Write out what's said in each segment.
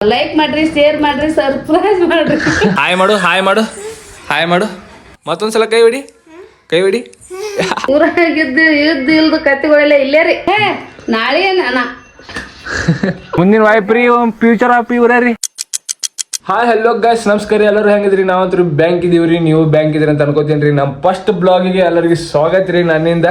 Like ಮಾಡ್ರಿ, share ಮಾಡ್ರಿ, surprise ಮಾಡ್ರಿ. ಹಾಯ್ ಮಾಡು, ಹಾಯ್ ಮಾಡು, ಹಾಯ್ ಮಾಡು. ಮತ್ತೊಂದ್ಸಲ ಕೈ ಹೊಡಿ, ಕೈ ಹೊಡಿ. ಊರಾಗಿದ್ದು ಇದ್ದು ಇಲ್ದು ಕತ್ತಿಗಳೆಲ್ಲ ಇಲ್ಲೇ ರೀ. ನಾಳೆ ಮುಂದಿನ ವಾಯ್ಪ್ರಿ ಫ್ಯೂಚರ್ ಆಫ್ ಇವ್ರ ರೀ. ಹಾಯ್ ಹಲೋ ಗೈಸ್, ನಮಸ್ಕಾರ. ಎಲ್ಲರೂ ಹೆಂಗಿದ್ರಿ? ನಾವಂತೂ ಬ್ಯಾಂಕ್ ಇದೀವ್ರಿ, ನೀವು ಬ್ಯಾಂಕ್ ಇದ್ರಿ ಅಂತ ಅನ್ಕೋತೀನಿ ರೀ. ನಮ್ಮ ಫಸ್ಟ್ ಬ್ಲಾಗಿಗೆ ಎಲ್ಲರಿಗೆ ಸ್ವಾಗತ ರೀ ನನ್ನಿಂದ.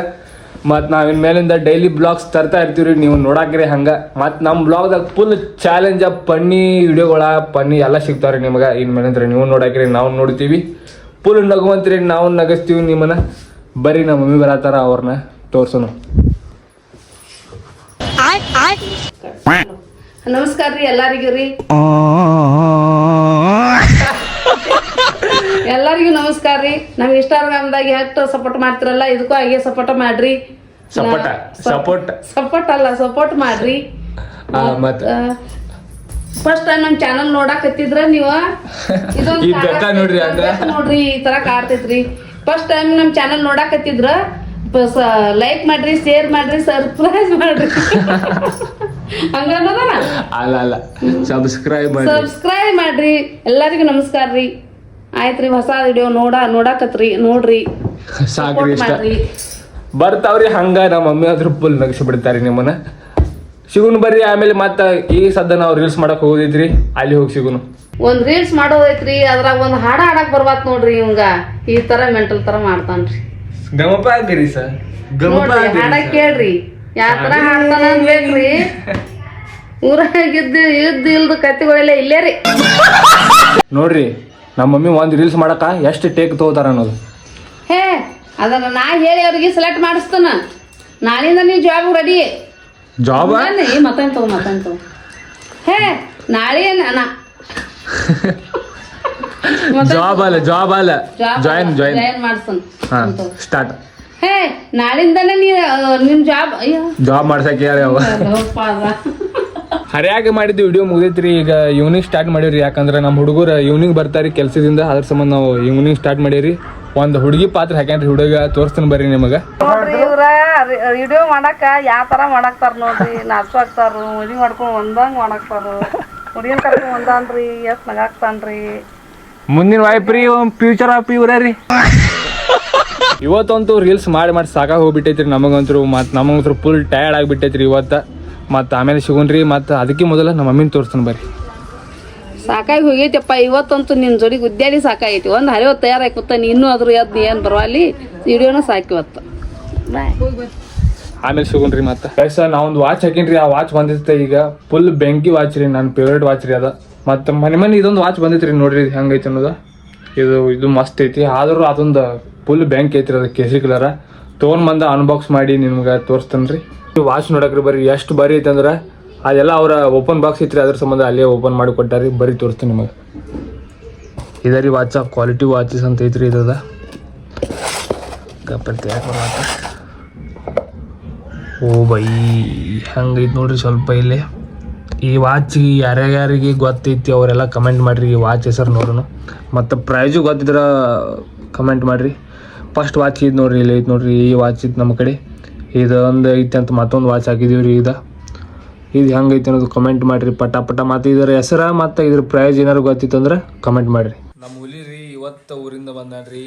ಮತ್ತು ನಾವಿನ ಮೇಲಿಂದ ಡೈಲಿ ಬ್ಲಾಗ್ಸ್ ತರ್ತಾ ಇರ್ತೀವಿ ರೀ, ನೀವು ನೋಡಾಕ್ರಿ ಹಂಗೆ. ಮತ್ತು ನಮ್ಮ ಬ್ಲಾಗ್ದಾಗ ಫುಲ್ ಚಾಲೆಂಜ್ ಪನ್ನಿ ವಿಡಿಯೋಗಳ ಪನ್ನಿ ಎಲ್ಲ ಸಿಗ್ತಾವ್ರಿ ನಿಮ್ಗೆ. ಇನ್ನು ಮೇಲಿಂದ ನೀವು ನೋಡಾಕ್ರಿ, ನಾವು ನೋಡ್ತೀವಿ. ಫುಲ್ ನಗುವಂತ್ರಿ, ನಾವು ನಗಿಸ್ತೀವಿ ನಿಮ್ಮನ್ನ. ಬರ್ರಿ ನಮ್ಮ ಮಮ್ಮಿ ಬರತ್ತಾರ, ಅವ್ರನ್ನ ತೋರ್ಸೋನು. ನಮಸ್ಕಾರ ರೀ ಎಲ್ಲರಿಗೂ ರೀ, ಎಲ್ಲರಿಗೂ ನಮಸ್ಕಾರ ರೀ. ನಮ್ಗೆ ಇನ್ಸ್ಟಾಗ್ರಾಮ್ದಾಗ ಎಷ್ಟು ಸಪೋರ್ಟ್ ಮಾಡ್ತಿರಲ್ಲ, ಇದಕ್ಕೂ ಹಾಗೆ ಸಪೋರ್ಟ್ ಮಾಡ್ರಿ. ಸಪೋರ್ಟ್ ಅಲ್ಲ, ಸಪೋರ್ಟ್ ಮಾಡ್ರಿ. ಫಸ್ಟ್ ಟೈಮ್ ನಮ್ ಚಾನಲ್ ನೋಡಾಕತ್ತಿದ್ರ ನೀವು, ಇದೊಂದು ನೋಡ್ರಿ, ಈ ತರ ಕಾಡ್ತೈತ್ರಿ. ಫಸ್ಟ್ ಟೈಮ್ ನಮ್ ಚಾನಲ್ ನೋಡಾಕತ್ತಿದ್ರ ಲೈಕ್ ಮಾಡ್ರಿ, ಶೇರ್ ಮಾಡ್ರಿ, ಸರ್ಪ್ರೈಸ್ ಮಾಡ್ರಿ. ಅಲ್ಲ ಸಬ್ಸ್ಕ್ರೈಬ್ ಮಾಡ್ರಿ. ಎಲ್ಲರಿಗೂ ನಮಸ್ಕಾರ ರೀ. ಆಯ್ತ್ರಿ, ಹೊಸ ವಿಡಿಯೋ ನೋಡಾಕತ್ರಿ, ನೋಡ್ರಿ, ಸಾಕ್ರಿ. ಇಷ್ಟ ಬರ್ತಾವ್ರಿ ಹಂಗ. ನಮ್ಮ ಮಮ್ಮಿ ಆದ್ರೂ ಫುಲ್ ನಗಿಸಿ ಬಿಡ್ತಾರಿ ನಿಮ್ಮನ್ನ. ಸಿಗುನು ಬರ್ರಿ. ಆಮೇಲೆ ಮತ್ತ ಈ ಸದ್ದ ನಾವು ರೀಲ್ಸ್ ಮಾಡಕ್ ಹೋಗೋದೈತ್ರಿ, ಅಲ್ಲಿ ಹೋಗಿ ಸಿಗುನು. ಒಂದ್ ರೀಲ್ಸ್ ಮಾಡೋದೈತ್ರಿ, ಅದ್ರಾಗ ಒಂದ್ ಹಾಡ ಹಾಡಕ್ ಬರ್ಬಾತ್ ನೋಡ್ರಿ. ಇವಂಗ ಈ ತರ ಮೆಂಟಲ್ ತರ ಮಾಡ್ತಾನ್ರಿ. ಗಮಪ ಆಗಿರಿ ಸರ್, ಹಾಡ ಕೇಳ್ರಿ, ಯಾವ ತರ ಹಾಡ್ತಾನ ಅನ್ಬೇಕ್ರಿ. ಊರಾಗಿದ್ದು ಇದ್ದು ಇಲ್ದು ಕತ್ತಿಗಳೆಲ್ಲ ಇಲ್ಲೇ ರೀ. ನೋಡ್ರಿ ನಮ್ಮ ಮಮ್ಮಿ ಒಂದ್ ರೀಲ್ಸ್ ಮಾಡಕ ಎಷ್ಟು ಟೇಕ್ ತಗೋತಾರ ಅನ್ನೋದು. ಹೇ ಅದನ್ನ ನಾ ಹೇಳಿ ಅವ್ರಿಗೆ ಸೆಲೆಕ್ಟ್ ಮಾಡಿಸ್ತಾನ. ನಾಳಿಂದ ನೀವು ಜಾಬ್ ರೆಡಿ. ಜಾಬ್ ಮತ್ತಂತ ಹೇ ನಾಳೆ ಜಾಬ್ ಅಲ್ಲ ಜಾಯಿನ್ ಮಾಡ್ತಾನ. ಸ್ಟಾರ್ಟ್. ಹೇ ನಾಳಿಂದನೇ ನಿಮ್ ಜಾಬ್ ಮಾಡ್ಸಕ್ ಹೇಳಿ. ಹರಿಯಾಗಿ ಮಾಡಿದ್ದು ವಿಡಿಯೋ ಮುಗಿದೈತ್ರಿ. ಈಗ ಈವ್ನಿಂಗ್ ಸ್ಟಾರ್ಟ್ ಮಾಡೀವ್ರಿ. ಯಾಕಂದ್ರೆ ನಮ್ಮ ಹುಡುಗರು ಈವ್ನಿಂಗ್ ಬರ್ತಾರಿ ಕೆಲ್ಸದಿಂದ, ಅದ್ರ ಸಂಬಂಧ ನಾವು ಈವ್ನಿಂಗ್ ಸ್ಟಾರ್ಟ್ ಮಾಡೀವ್ರಿ. ಒಂದು ಹುಡುಗಿ ಪಾತ್ರ ಹಾಕ್ಯಾನ್ರಿ, ಹುಡುಗ ತೋರಿಸ್ತಾನೆ ಬರ್ರಿ ನಿಮಗೆ. ಇವ್ರ ವಿಡಿಯೋ ಮಾಡಾಕ ಯಾವ ತರ ಮಾಡಾಕ್ತಾರ ನೋಡ್ರಿ. ನಾಚು ಹಾಕ್ತಾರ, ಮದ್ವಿ ಮಾಡ್ಕೊಂಡ್ ಒಂದಂಗ್ ಮಾಡಾಕ್ತಾರ. ಹುಡುಗಿನ ಕರ್ಕೊಂಡ್ ಒಂದಾನ್ರಿ, ಎಷ್ಟ್ ನಗಾಕ್ತಾನ್ರಿ. ಮುಂದಿನ ವಾಯ್ಪ್ರಿ ಫ್ಯೂಚರ್ ಆಫ್ ಇವ್ರ ರೀ. ಇವತ್ತಂತೂ ರೀಲ್ಸ್ ಮಾಡಿ ಸಾಕಾಗಿ ಹೋಗ್ಬಿಟ್ಟೈತ್ರಿ ನಮಗಂತೂ. ಮತ್ತು ನಮಗಂತೂ ಫುಲ್ ಟಯರ್ಡ್ ಆಗಿಬಿಟ್ಟೈತ್ರಿ ಇವತ್ತು. ಮತ್ತು ಆಮೇಲೆ ಸಿಗೋಣ್ರಿ. ಮತ್ತು ಅದಕ್ಕೆ ಮೊದಲ ನಮ್ಮ ಮಮ್ಮಿನ ತೋರಿಸ್ತಾನೆ ಬರ್ರಿ. ಸಾಕಾಗಿ ಹೋಗೈತಪ್ಪ ಇವತ್ತಂತೂ ನಿನ್ನ ಜೋಡಿ ಗುದ್ದಾಡಿ ಸಾಕಾಗೈತಿ. ಒಂದು ಹರಿವತ್ತು ತಯಾರಾಗಿ ಕೂತಾನೆ, ಇನ್ನೂ ಅದ್ರ ಎದ್ದು ಏನು ಬರವಲ್ಲಿ ವಿಡಿಯೋನ ಸಾಕಿವತ್ತು. ಆಮೇಲೆ ಸಿಗೋಣ್ರಿ. ಮತ್ತು ನಾವೊಂದು ವಾಚ್ ಹಾಕೀನಿ. ಆ ವಾಚ್ ಬಂದಿತ್ತೆ ಈಗ ಫುಲ್ ಬೆಂಕಿ ವಾಚ್ ರೀ, ನನ್ನ ಫೇವ್ರೇಟ್ ವಾಚ್ ರೀ ಅದ. ಮತ್ತು ಮನೆ ಇದೊಂದು ವಾಚ್ ಬಂದಿತ್ತು ರೀ, ನೋಡ್ರಿ ಹೆಂಗೈತಿ ಅನ್ನೋದು. ಇದು ಮಸ್ತ್ ಐತಿ. ಆದ್ರೂ ಅದೊಂದು ಫುಲ್ ಬ್ಯಾಂಕ್ ಐತ್ರಿ, ಅದು ಕೇಸರಿ ಕಲರ. ತೊಗೊಂಡ್ಬಂದು ಅನ್ಬಾಕ್ಸ್ ಮಾಡಿ ನಿಮ್ಗೆ ತೋರಿಸ್ತೇನೆ ರೀ. ವಾಚ್ ನೋಡಕ್ರಿ ಬರ್ರಿ, ಎಷ್ಟು ಬರೀ ಐತೆ ಅಂದ್ರೆ ಅದೆಲ್ಲ ಅವರ ಓಪನ್ ಬಾಕ್ಸ್ ಐತ್ರಿ, ಅದ್ರ ಸಂಬಂಧ ಅಲ್ಲೇ ಓಪನ್ ಮಾಡಿ ಕೊಟ್ಟಾರಿ. ಬರೀ ತೋರಿಸ್ತೀನಿ ನಿಮಗೆ. ಇದರಿ ವಾಚ್ ಕ್ವಾಲಿಟಿ ವಾಚಸ್ ಅಂತ ಐತ್ರಿ. ಇದ ಗಪ್ಪಂತ ಓ ಬೈ ಹಂಗೈತಿ ನೋಡ್ರಿ. ಸ್ವಲ್ಪ ಇಲ್ಲಿ ಈ ವಾಚ್ ಯಾರ್ಯಾರಿಗೆ ಗೊತ್ತೈತಿ ಅವರೆಲ್ಲ ಕಮೆಂಟ್ ಮಾಡಿರಿ. ಈ ವಾಚ್ ಹೆಸರು ನೋಡೋಣ. ಮತ್ತು ಪ್ರೈಜು ಗೊತ್ತಿದ್ರೆ ಕಮೆಂಟ್ ಮಾಡಿರಿ. ಫಸ್ಟ್ ವಾಚ್ ಇದು ನೋಡ್ರಿ, ಇಲ್ಲಿ ಐತೆ ನೋಡ್ರಿ. ಈ ವಾಚ್ ಇತ್ತು ನಮ್ಮ ಕಡೆ. ಇದೊಂದು ಐತೆ ಅಂತ ಮತ್ತೊಂದು ವಾಚ್ ಹಾಕಿದೀವಿ ರೀ. ಇದು ಹೆಂಗೈತೆ ಅನ್ನೋದು ಕಮೆಂಟ್ ಮಾಡಿರಿ ಪಟ. ಮತ್ತು ಇದರ ಹೆಸರು ಮತ್ತು ಇದ್ರ ಪ್ರೈಸ್ ಏನಾರು ಗೊತ್ತಿತ್ತು ಅಂದ್ರೆ ಕಮೆಂಟ್ ಮಾಡಿರಿ. ನಮ್ಮ ಹುಲಿ ರೀ ಇವತ್ತು ಊರಿಂದ ಬಂದಾನ್ರಿ.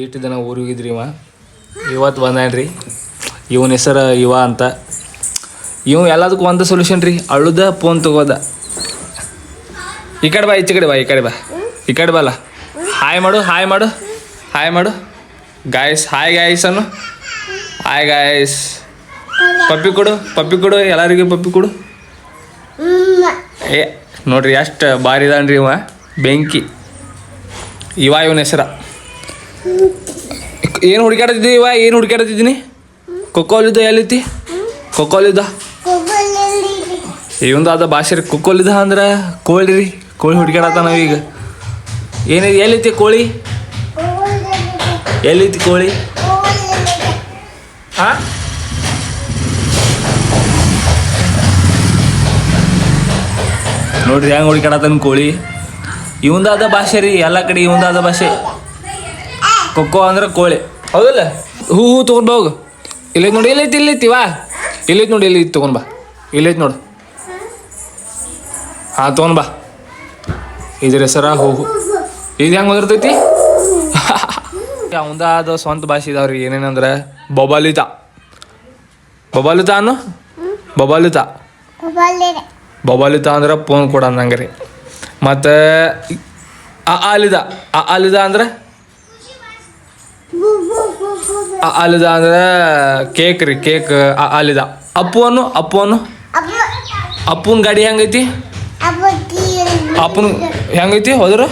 ಇಷ್ಟು ದಿನ ಊರಿಗಿದ್ರಿ ಇವತ್ತು ಬಂದಾನ್ರಿ. ಇವನ ಹೆಸರು ಇವ ಅಂತ. ಎಲ್ಲದಕ್ಕೂ ಒಂದು ಸೊಲ್ಯೂಷನ್ ರೀ, ಅಳುದ ಫೋನ್ ತಗೋದ. ಈ ಕಡೆ ಬಾ, ಈಚೆ ಕಡೆ ಬಾ, ಈ ಕಡೆ ಬಾಲ. ಹಾಯ್ ಮಾಡು ಗಾಯ್ಸ್. ಹಾಯ್ ಗಾಯ್ಸ್ ಅನ್ನು. Hi guys. ಪಪ್ಪಿ ಕೊಡು ಎಲ್ಲರಿಗೂ ಪಪ್ಪಿ ಕೊಡು. ಏ ನೋಡ್ರಿ ಎಷ್ಟು ಭಾರಿ ಇದಾನ್ರಿ ಇವ, ಬೆಂಕಿ ಇವನ ಹೆಸರ. ಏನು ಹುಡುಕಾಡ್ತಿದ್ದೀನಿ ಕೊಕ್ಕೋಲಿದ್ದ ಎಲ್ಲಿತ್ತಿ? ಕೊಕ್ಕೋಲಿದ್ದ ಇವಂದು ಅದ ಭಾಷೆ ರೀ. ಕೊಕ್ಕೋಲಿದ್ದ ಅಂದ್ರೆ ಕೋಳಿ ರೀ. ಕೋಳಿ ಹುಡುಕಾಡತ್ತ ನಾವೀಗ. ಏನಿದೆ? ಎಲ್ಲಿತ್ತಿ ಕೋಳಿ? ಎಲ್ಲಿತ್ತಿ ಕೋಳಿ? ಹಾಂ ನೋಡ್ರಿ ಹೆಂಗೆ ಹುಡುಕಾಡತನ ಕೋಳಿ. ಇವಂದಾದ ಭಾಷೆ ರೀ, ಎಲ್ಲ ಕಡೆ ಇವಂದಾದ ಭಾಷೆ. ಕೊಕ್ಕೋ ಅಂದ್ರೆ ಕೋಳಿ, ಹೌದಲ್ಲ? ಹೂ ತೊಗೊಂಡು ಹೋಗು. ಇಲ್ಲೈತೆ ನೋಡಿ, ಇಲ್ಲೈತಿ ವಾ. ಇಲ್ಲೈತೆ ನೋಡಿ, ಇಲ್ಲಿ ತೊಗೊಂಡು ಬಾ. ಇಲ್ಲೈತೆ ನೋಡು. ಹಾ ತೊಗೊಂಡ್ ಬಾ. ಇದ್ರ ಹೆಸರ ಹೋಗು. ಇದು ಹೆಂಗ್ ಓದಿರ್ತೈತಿ? ಅವಂದಾದ ಸ್ವಂತ ಭಾಷೆ ಇದಾವ್ರಿ. ಏನೇನಂದ್ರೆ ಬಬಾಲಿತ ಅನ್ನು ಬಬಾಲಿತ ಅಂದ್ರೆ ಫೋನ್ ಕೊಡ ಅಂದಂಗೆ ರೀ. ಮತ್ತು ಆಲಿದ ಅಂದ್ರೆ ಅಂದ್ರೆ ಕೇಕ್ ರೀ. ಕೇಕ್ ಆಲಿದ. ಅಪ್ಪು ಅಪ್ಪನ ಗಾಡಿ ಹೆಂಗೈತಿ? ಅಪ್ಪನ ಹೆಂಗೈತಿ ಹೋದ್ರ?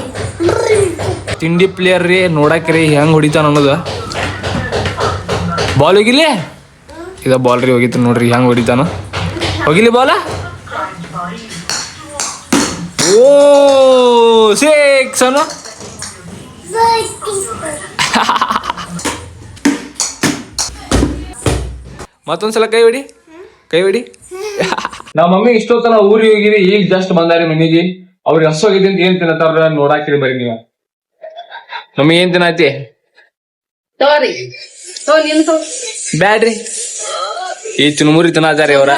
ತಿಂಡಿ ಪ್ಲೇಯರ್ ರೀ. ನೋಡಕ್ರಿ ಹೆಂಗ್ ಹೊಡಿತಾನ ಅನ್ನೋದು. ಬಾಲ್ ಹೋಗಿಲಿ. ಇದ ಬಾಲ್ ರೀ ಹೋಗಿತ್ತು ನೋಡ್ರಿ ಹೆಂಗ್ ಹೊಡಿತಾನ. ಹೋಗಿಲಿ ಬಾಲ. ಓ ಸಿಕ್ಸ್ ಅನ್ನು. ಮತ್ತೊಂದ್ಸಲ ಕೈ ಹೊಡಿ. ನಮ್ಮ ಮಮ್ಮಿ ಇಷ್ಟೊತ್ತನ ಊರಿಗೆ ಹೋಗಿವಿ. ಈಗ ಜಸ್ಟ್ ಬಂದಾರಿ ಮನೆಗೆ. ಅವ್ರಿಗೆ ಹಸೋಗಿದ್ದ ಅಂತ ಏನ್ ತಿನ್ನತ್ತಾರ ನೋಡಾಕಿರಿ ಬರೀ ನೀವ. ಮಮ್ಮಿ ಏನ್ ತಿನ್ನತಿ? ಬ್ಯಾಡ್ರಿ, ಈ ಚುನುಮುರಿ ತಿನ್ನಾತಾರಿ ಅವ್ರ.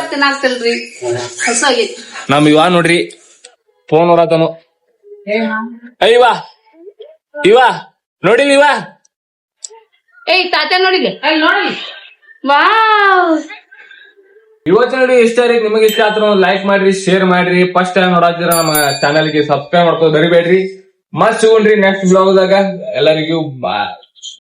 ನಮ್ ಇವ ನೋಡ್ರಿ ಫೋನ್ ನೋಡತಾನು. ಇವ ನೋಡಿಲ್ ಇವ. ಏಯ್ ತಾತ ನೋಡಿಲಿ ವಾವ್. ಇವತ್ತು ನೋಡಿ ಇಷ್ಟ ರೀ. ನಿಮಗೆ ಇಷ್ಟ ಆತ್ರ ಲೈಕ್ ಮಾಡ್ರಿ, ಶೇರ್ ಮಾಡ್ರಿ. ಫಸ್ಟ್ ಟೈಮ್ ನೋಡಾತಿದ್ರ ನಮ್ಮ ಚಾನಲ್ಗೆ ಸಬ್ಸ್ಕ್ರೈಬ್ ಮಾಡ್ಕೋದ್ ಬರಿಬೇಡ್ರಿ. ಮಸ್ತ್ ಸಿಗೋಣ್ರಿ ನೆಕ್ಸ್ಟ್ ಬ್ಲಾಗ್ದಾಗ. ಎಲ್ಲರಿಗೂ ಬಾಯ್.